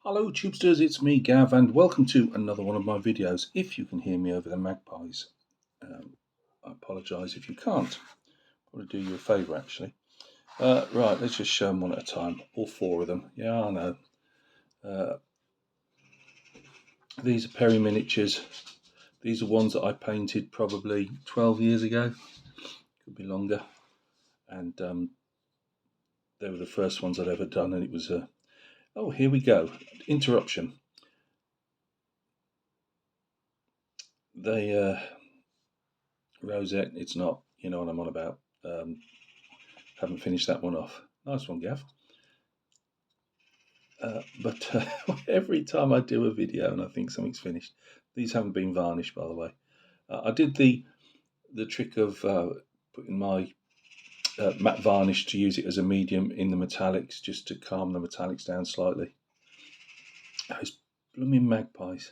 Hello Tubesters, it's me Gav and welcome to another one of my videos. If you can hear me over the magpies, I apologise if you can't. Probably do you a favour actually. Right, let's just show them one at a time, all four of them. Yeah, I know. These are Perry miniatures. These are ones that I painted probably 12 years ago, could be longer. And they were the first ones I'd ever done, and it was oh, here we go, interruption. They Rosette, it's not, you know what I'm on about. Haven't finished that one off. Nice one, Gav. But every time I do a video and I think something's finished, these haven't been varnished, by the way. I did the trick of putting my matte varnish to use it as a medium in the metallics, just to calm the metallics down slightly. Those blooming magpies.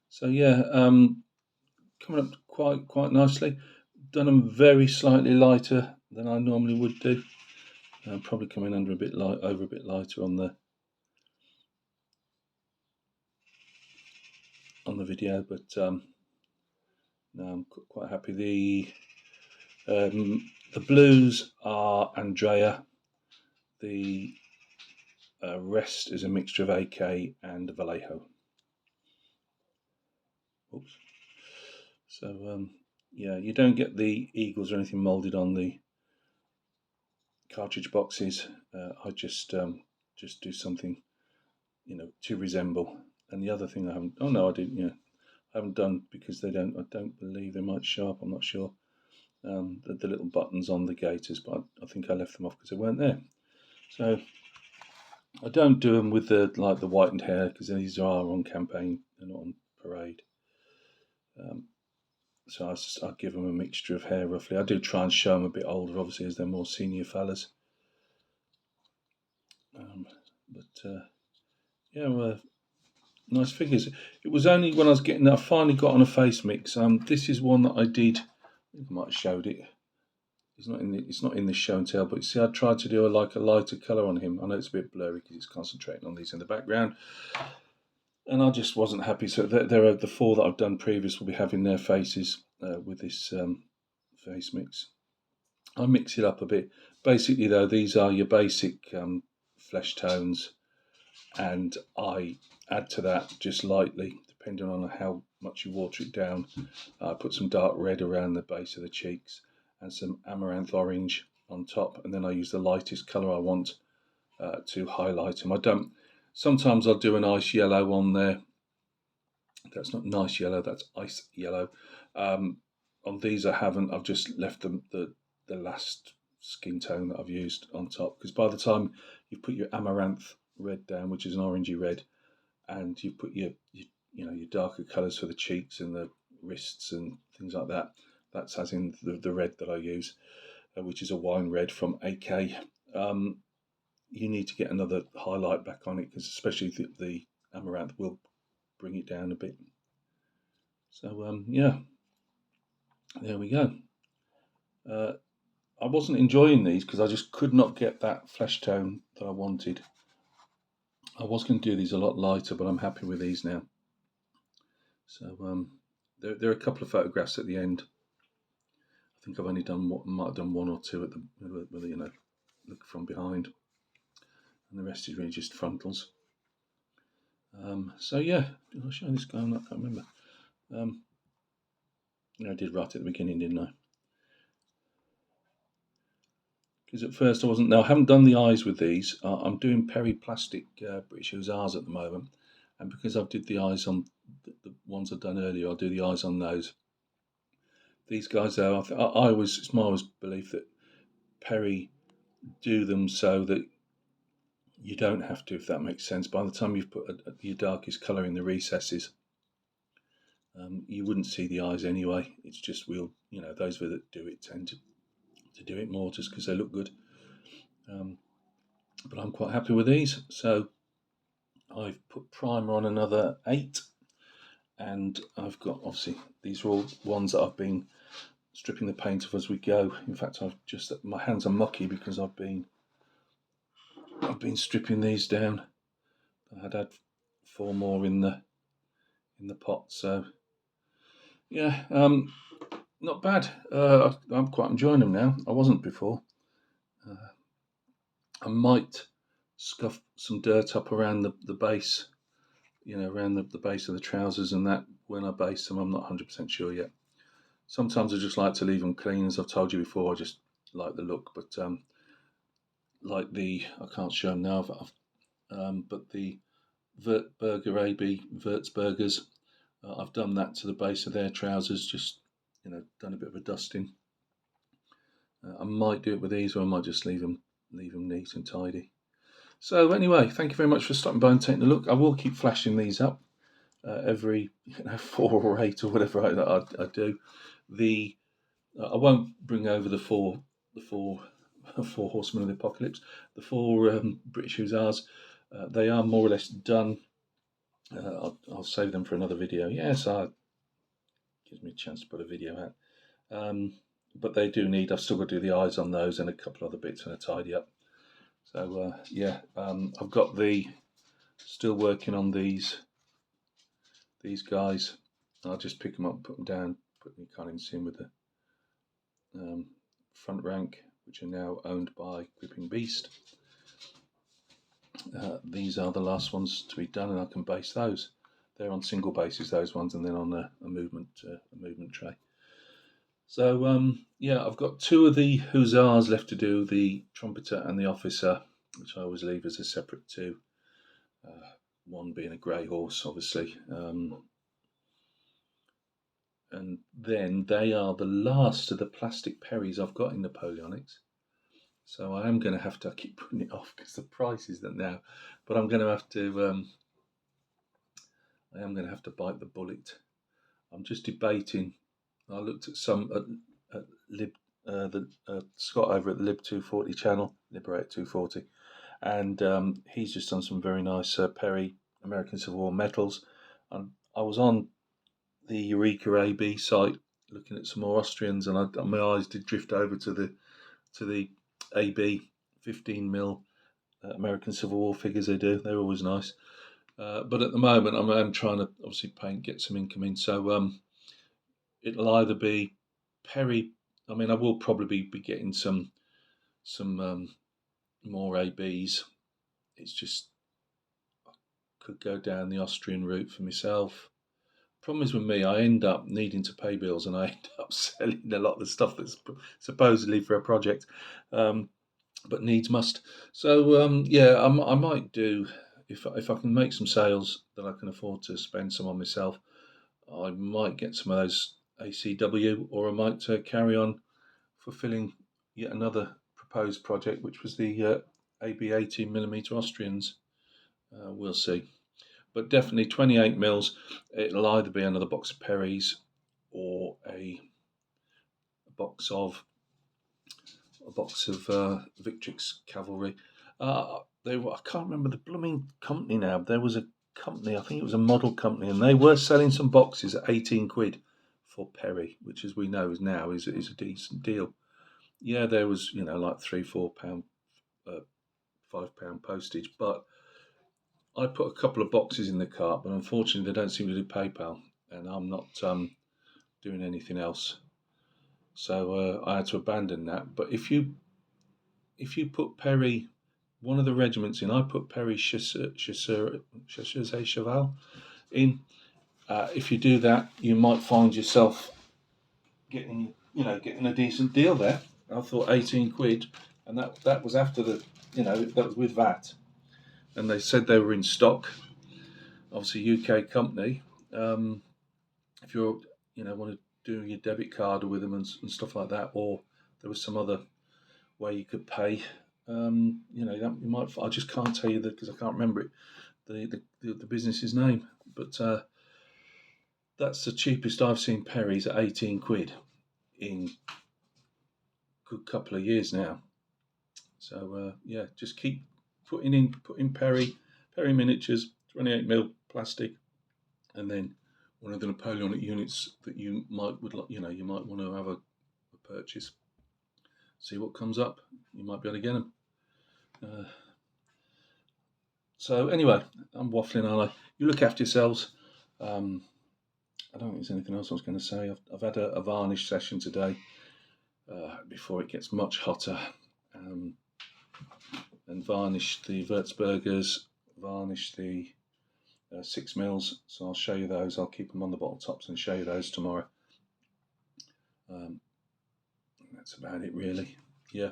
So yeah, coming up quite nicely. Done them very slightly lighter than I normally would do. Probably coming under a bit light, over a bit lighter on the video, but no, I'm quite happy. The blues are Andrea. The rest is a mixture of AK and Vallejo. Oops. So yeah, you don't get the eagles or anything moulded on the cartridge boxes. I just do something, to resemble. And the other thing I haven't, oh no, I didn't, I haven't done because I don't believe they might show up, I'm not sure. The little buttons on the gaiters, but I think I left them off because they weren't there. So I don't do them with the whitened hair because these are on campaign, they're not on parade. So I give them a mixture of hair roughly. I do try and show them a bit older, obviously, as they're more senior fellas. Yeah, nice figures. It was only when I was I finally got on a face mix. This is one that I did. I might have showed it. It's not in the show and tell, but you see, I tried to do a lighter colour on him. I know it's a bit blurry because it's concentrating on these in the background, and I just wasn't happy. So there are the four that I've done previous will be having their faces with this face mix. I mix it up a bit. Basically, though, these are your basic flesh tones, and I add to that just lightly, depending on how much you water it down. I put some dark red around the base of the cheeks and some amaranth orange on top, and then I use the lightest colour I want to highlight them. Sometimes I'll do an ice yellow on there. That's not nice yellow, that's ice yellow. On these I haven't, I've just left them the last skin tone that I've used on top, because by the time you put your amaranth red down, which is an orangey red, and you put your darker colours for the cheeks and the wrists and things like that, that's as in the red that I use, which is a wine red from AK. You need to get another highlight back on it, because especially the amaranth will bring it down a bit. So yeah, there we go. I wasn't enjoying these because I just could not get that flesh tone that I wanted. I was going to do these a lot lighter, but I'm happy with these now. So there are a couple of photographs at the end. I think I've only might have done one or two at the look from behind, and the rest is really just frontals. So yeah, did I show this guy? I can't remember. I did right at the beginning, didn't I? Because at first I wasn't. Now I haven't done the eyes with these. I'm doing Perry plastic British Hussars at the moment, and because I've did the eyes on the ones I've done earlier, I'll do the eyes on those. These guys, though, it's my always belief that Perry do them so that you don't have to, if that makes sense. By the time you've put your darkest colour in the recesses, you wouldn't see the eyes anyway. It's just those that do it tend to do it more just because they look good. But I'm quite happy with these. So I've put primer on another 8, and I've got, obviously, these are all ones that I've been stripping the paint off as we go. In fact, my hands are mucky because I've been stripping these down. I had 4 more in the pot. So yeah, not bad. I'm quite enjoying them now. I wasn't before. I might scuff some dirt up around the base, around the base of the trousers and that when I base them. I'm not 100% sure yet. Sometimes I just like to leave them clean, as I've told you before. I just like the look, but like I can't show them now, but the Wertburger AB Würzburgers, I've done that to the base of their trousers, just done a bit of a dusting. I might do it with these, or I might just leave them neat and tidy. So anyway, thank you very much for stopping by and taking a look. I will keep flashing these up every 4 or 8 or whatever I do. I won't bring over the four horsemen of the apocalypse. The 4 British Hussars, they are more or less done. I'll save them for another video. Yes, gives me a chance to put a video out. But they do need. I've still got to do the eyes on those and a couple other bits and a tidy up. So yeah, I've got still working on these guys. I'll just pick them up, put them down. You can't even see them with the front rank, which are now owned by Gripping Beast. These are the last ones to be done, and I can base those. They're on single bases, those ones, and then on a movement tray. So yeah, I've got 2 of the Hussars left to do, the trumpeter and the officer, which I always leave as a separate 2. One being a grey horse, obviously. And then they are the last of the plastic Perrys I've got in Napoleonics. So I am going to have to keep putting it off because the price is that now. But I'm going to have to. I am going to have to bite the bullet. I'm just debating. I looked at some at Scott over at the Lib 240 channel, Liberate 240, and he's just done some very nice Perry American Civil War medals. And I was on the Eureka AB site looking at some more Austrians, and my eyes did drift over to the AB 15mm American Civil War figures they do. They're always nice. But at the moment, I'm trying to obviously get some income in. So it'll either be Perry. I mean, I will probably be getting some more ABs. It's just I could go down the Austrian route for myself. Problem is with me, I end up needing to pay bills, and I end up selling a lot of the stuff that's supposedly for a project, but needs must. So yeah, I might do if I can make some sales that I can afford to spend some on myself. I might get some of those ACW, or I might carry on fulfilling yet another proposed project, which was the AB 18mm Austrians. We'll see. But definitely 28 mils. It'll either be another box of Perrys or a box of Victrix Cavalry. I can't remember the blooming company now. There was a company, I think it was a model company, and they were selling some boxes at 18 quid for Perry, which, as we know, is a decent deal. Yeah, there was like £3-4, £5 postage, but I put a couple of boxes in the cart, but unfortunately they don't seem to do PayPal, and I'm not doing anything else, so I had to abandon that. But if you put Perry, one of the regiments in, I put Perry Chasseurs et Cheval in. If you do that, you might find yourself getting a decent deal there. I thought 18 quid, and that was after that was with VAT, and they said they were in stock. Obviously, UK company. If you're want to do your debit card with them and stuff like that, or there was some other way you could pay. You might. I just can't tell you that because I can't remember it. The business's name, but that's the cheapest I've seen Perry's at 18 quid in a good couple of years now. So yeah, just keep putting Perry miniatures, 28mm plastic, and then one of the Napoleonic units that you might want to have a purchase. See what comes up. You might be able to get them. So anyway, I'm waffling, aren't I? You look after yourselves. I don't think there's anything else I was going to say. I've had a varnish session today before it gets much hotter, and varnished the Würzburgers, varnished the 6mm. So I'll show you those. I'll keep them on the bottle tops and show you those tomorrow. That's about it, really. Yeah.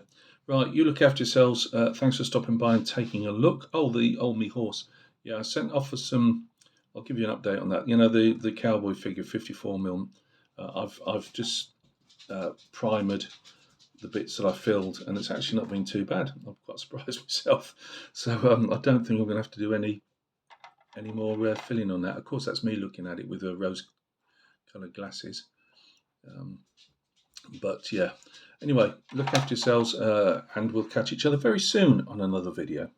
Right, you look after yourselves. Thanks for stopping by and taking a look. Oh, the old me horse. Yeah, I sent off for some. I'll give you an update on that. You know, the cowboy figure 54mm. I've just primered the bits that I filled, and it's actually not been too bad. I'm quite surprised myself. So I don't think I'm going to have to do any more filling on that. Of course, that's me looking at it with rose-coloured glasses. But yeah, anyway, look after yourselves, and we'll catch each other very soon on another video.